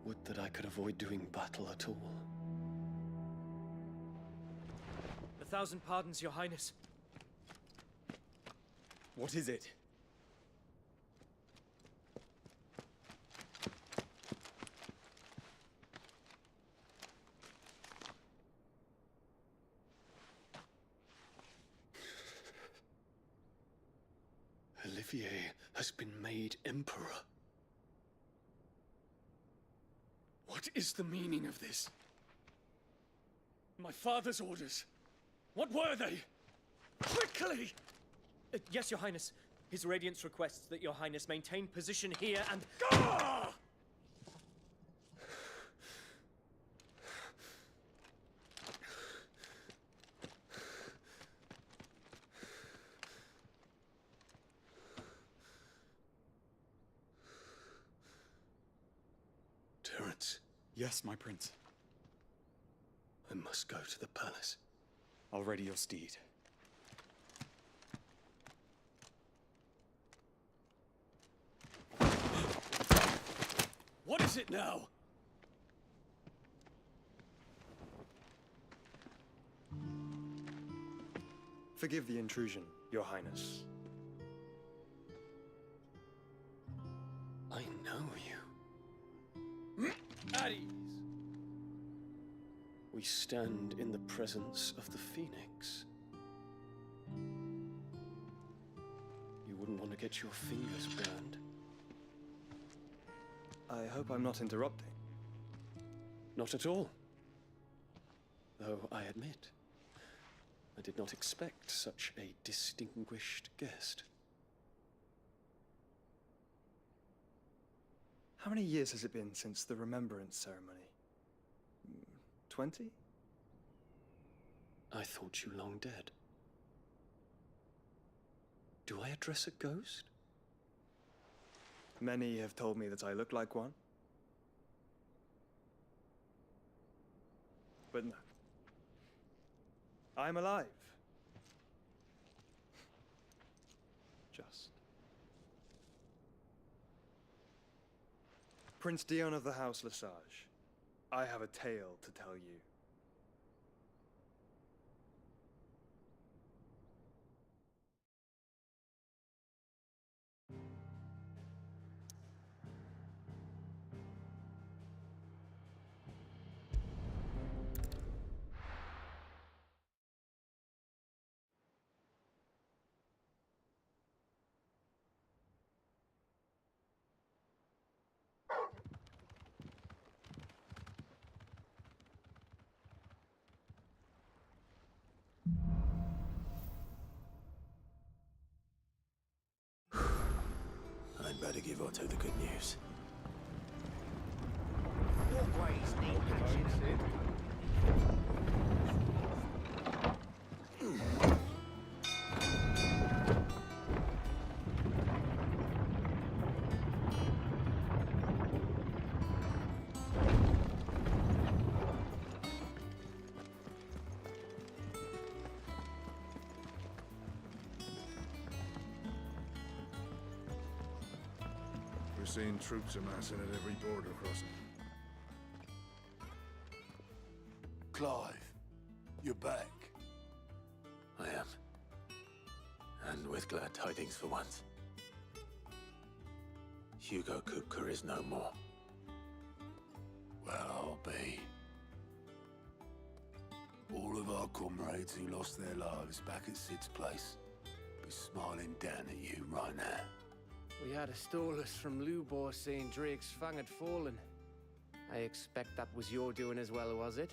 Would that I could avoid doing battle at all. 1,000 pardons, Your Highness. What is it? Olivier has been made Emperor. What is the meaning of this? My father's orders. What were they? Quickly! Yes, Your Highness. His Radiance requests that Your Highness maintain position here and... Gah! Terence. Yes, my prince. I must go to the palace. I'll ready your steed. What is it now? Forgive the intrusion, Your Highness. I know you. At ease. We stand in the presence of the Phoenix. You wouldn't want to get your fingers burned. I hope I'm not interrupting. Not at all. Though I admit, I did not expect such a distinguished guest. How many years has it been since the Remembrance ceremony? 20? I thought you long dead. Do I address a ghost? Many have told me that I look like one. But no. I'm alive. Just. Prince Dion of the House Lesage, I have a tale to tell you. better give Otto the good news. Your grace need attention. We're seeing troops amassing at every border crossing. Clive, you're back. I am. And with glad tidings for once. Hugo Kupka is no more. Well, I'll be. All of our comrades who lost their lives back at Sid's place be smiling down at you right now. We had a Stolas from Lubor saying Drake's Fang had fallen. I expect that was your doing as well, was it?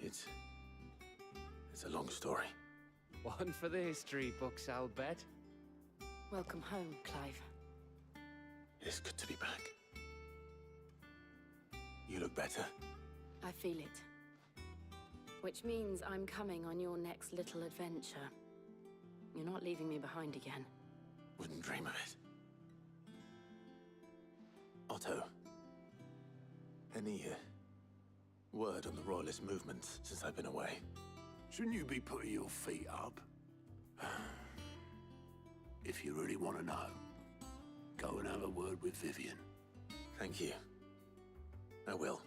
It's a long story. One for the history books, I'll bet. Welcome home, Clive. It's good to be back. You look better. I feel it. Which means I'm coming on your next little adventure. You're not leaving me behind again. Wouldn't dream of it. Otto, any word on the Royalist movements since I've been away? Shouldn't you be putting your feet up? If you really want to know, go and have a word with Vivian. Thank you. I will.